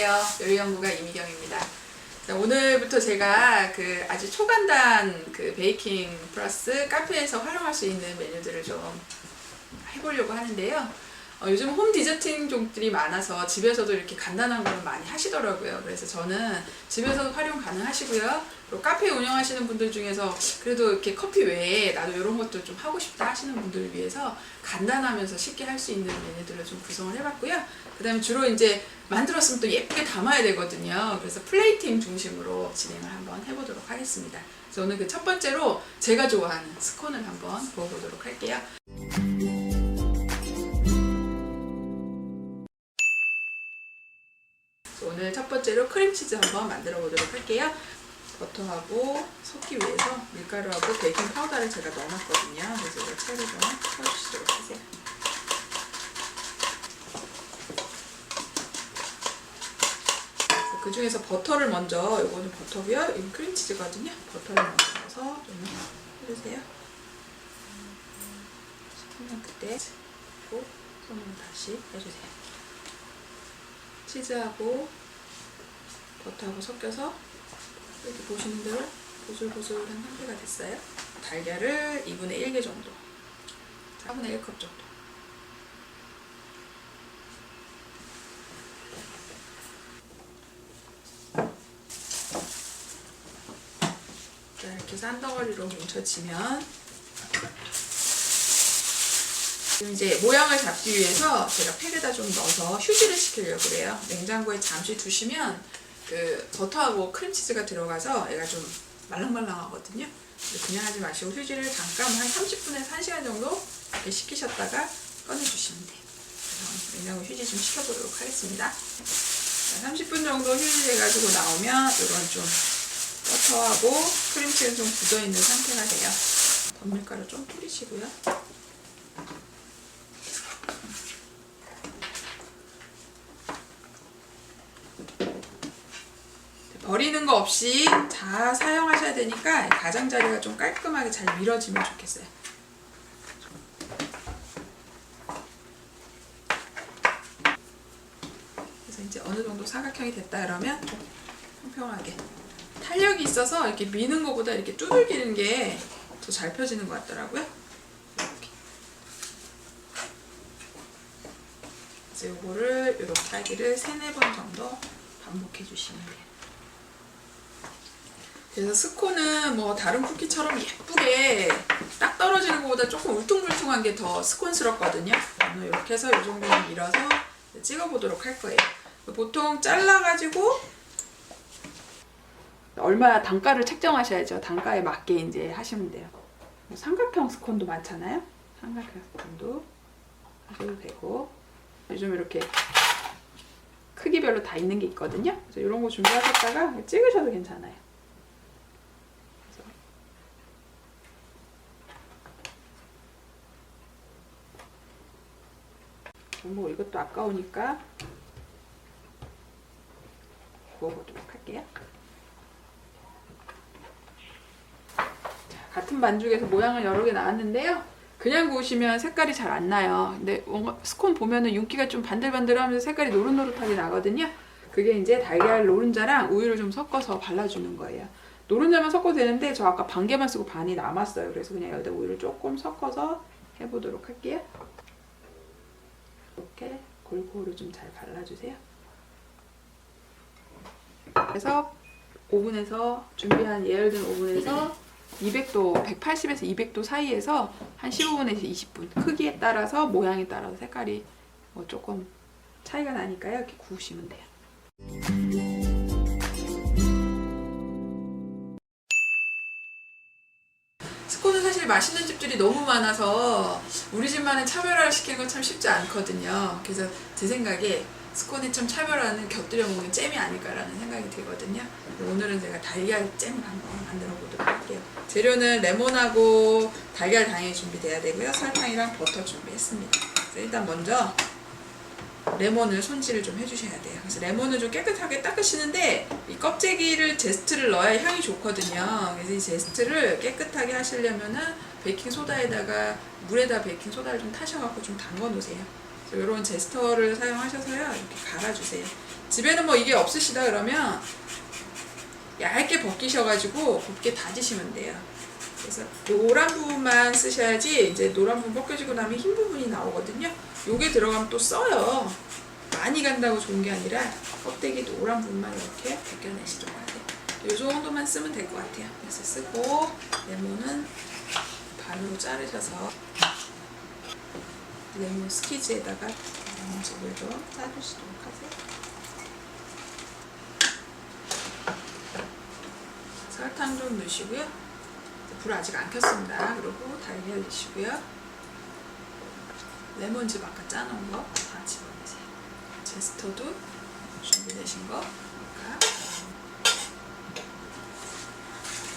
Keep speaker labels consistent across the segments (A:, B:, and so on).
A: 안녕하세요. 요리연구가 이미경입니다. 자, 오늘부터 제가 아주 초간단 베이킹 플러스 카페에서 활용할 수 있는 메뉴들을 좀 해보려고 하는데요. 요즘 홈 디저팅 종들이 많아서 집에서도 이렇게 간단한 걸 많이 하시더라고요. 그래서 저는 집에서도 활용 가능하시고요. 그리고 카페 운영하시는 분들 중에서 그래도 이렇게 커피 외에 나도 이런 것도 좀 하고 싶다 하시는 분들을 위해서 간단하면서 쉽게 할 수 있는 메뉴들을 좀 구성을 해봤고요. 그 다음에 주로 이제 만들었으면 또 예쁘게 담아야 되거든요. 그래서 플레이팅 중심으로 진행을 한번 해보도록 하겠습니다. 그래서 오늘 첫 번째로 제가 좋아하는 스콘을 한번 구워보도록 할게요. 오늘 첫 번째로 크림치즈 한번 만들어 보도록 할게요. 버터하고 섞기 위해서 밀가루하고 베이킹 파우더를 제가 넣어놨거든요. 그래서 이거 채를 좀 쳐주시도록 하세요. 그 중에서 버터를 먼저, 이거는 버터고요. 이건 크림치즈거든요. 버터를 먼저 넣어서 좀 해주세요. 식히면 그때 손으로 다시 해주세요. 치즈하고 버터하고 섞여서 이렇게 보시는 대로 보슬보슬한 상태가 됐어요. 달걀을 2분의 1개 정도, 4분의 1컵 정도. 자, 이렇게 해서 한 덩어리로 뭉쳐지면 지금 이제 모양을 잡기 위해서 제가 팩에다 좀 넣어서 휴지를 시키려고 그래요. 냉장고에 잠시 두시면 버터하고 크림치즈가 들어가서 얘가 좀 말랑말랑하거든요. 그냥 하지 마시고 휴지를 잠깐 한 30분에서 1시간 정도 이렇게 식히셨다가 꺼내주시면 돼요. 그래서 냉장고 휴지 좀 식혀보도록 하겠습니다. 자, 30분 정도 휴지해가지고 나오면 이런 좀 버터하고 크림치즈는 좀 굳어있는 상태가 돼요. 덧밀가루 좀 뿌리시고요. 버리는 거 없이 다 사용하셔야 되니까 가장자리가 좀 깔끔하게 잘 밀어지면 좋겠어요. 그래서 이제 어느 정도 사각형이 됐다 그러면 평평하게, 탄력이 있어서 이렇게 미는 것보다 이렇게 두들기는 게 더 잘 펴지는 것 같더라고요. 이렇게. 그래서 이거를 이렇게 하기를 3-4번 정도 반복해 주시면 돼요. 그래서 스콘은 뭐 다른 쿠키처럼 예쁘게 딱 떨어지는 것보다 조금 울퉁불퉁한 게 더 스콘스럽거든요. 오늘 이렇게 해서 이 정도는 밀어서 찍어보도록 할 거예요. 보통 잘라가지고 얼마 단가를 책정하셔야죠. 단가에 맞게 이제 하시면 돼요. 삼각형 스콘도 많잖아요. 삼각형 스콘도 하셔도 되고, 요즘 이렇게 크기별로 다 있는 게 있거든요. 그래서 이런 거 준비하셨다가 찍으셔도 괜찮아요. 뭐 이것도 아까우니까 구워보도록 할게요. 자, 같은 반죽에서 모양은 여러 개 나왔는데요. 그냥 구우시면 색깔이 잘 안 나요. 근데 뭔가 스콘 보면은 윤기가 좀 반들반들하면서 색깔이 노릇노릇하게 나거든요. 그게 이제 달걀 노른자랑 우유를 좀 섞어서 발라주는 거예요. 노른자만 섞어도 되는데 저 아까 반 개만 쓰고 반이 남았어요. 그래서 그냥 여기다 우유를 조금 섞어서 해보도록 할게요. 이렇게 골고루 좀 잘 발라주세요. 그래서 오븐에서 준비한 예열된 오븐에서 200도, 180에서 200도 사이에서 한 15분에서 20분, 크기에 따라서 모양에 따라서 색깔이 뭐 조금 차이가 나니까요. 이렇게 구우시면 돼요. 스콘은 사실 맛있는 집들이 너무 많아서 우리 집만의 차별화를 시키는 건 참 쉽지 않거든요. 그래서 제 생각에 스콘이 좀 차별화는 곁들여 먹는 잼이 아닐까라는 생각이 들거든요. 오늘은 제가 달걀 잼을 한번 만들어 보도록 할게요. 재료는 레몬하고 달걀 당연히 준비돼야 되고요. 설탕이랑 버터 준비했습니다. 그래서 일단 먼저 레몬을 손질을 좀 해주셔야 돼요. 그래서 레몬을 좀 깨끗하게 닦으시는데 이 껍데기를 제스트를 넣어야 향이 좋거든요. 그래서 이 제스트를 깨끗하게 하시려면은 베이킹 소다에다가 물에다 베이킹 소다를 좀 타셔갖고 좀 담궈 놓으세요. 이런 제스터를 사용하셔서요 이렇게 갈아주세요. 집에는 뭐 이게 없으시다 그러면 얇게 벗기셔가지고 곱게 다지시면 돼요. 그래서 노란 부분만 쓰셔야지 이제 노란 부분 벗겨지고 나면 흰 부분이 나오거든요. 요게 들어가면 또 써요. 많이 간다고 좋은 게 아니라 껍데기 노란 부분만 이렇게 벗겨내시도록 하세요. 요 정도만 쓰면 될 것 같아요. 그래서 쓰고 레몬은 반으로 자르셔서 레몬 스키즈에다가 레몬즙을 좀 짜주시도록 하세요. 설탕 좀 넣으시고요. 불 아직 안 켰습니다. 그리고 달걀 넣으시고요. 레몬즙 아까 짜놓은 거 다 집어넣으세요. 제스터도 준비되신 거 아까.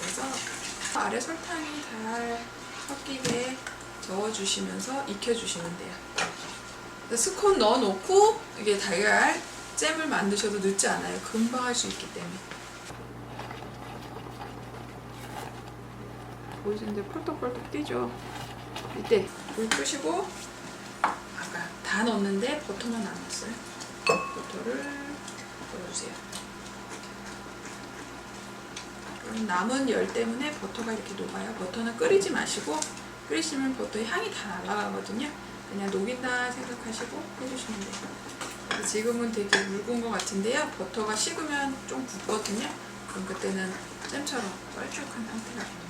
A: 그래서 아래 설탕이 잘 섞이게 저어주시면서 익혀주시면 돼요. 스콘 넣어놓고 이게 달걀 잼을 만드셔도 늦지 않아요. 금방 할 수 있기 때문에. 보이시는데 펄떡펄떡 뛰죠. 이때 불 끄시고 아까 다 넣었는데 버터만 안 넣었어요. 버터를 넣어주세요. 남은 열 때문에 버터가 이렇게 녹아요. 버터는 끓이지 마시고 끓이시면 버터의 향이 다 날아가거든요. 그냥 녹인다 생각하시고 해주시면 돼요. 지금은 되게 묽은 것 같은데요. 버터가 식으면 좀 붓거든요. 그럼 그때는 잼처럼 뻘쭉한 상태가 됩니다.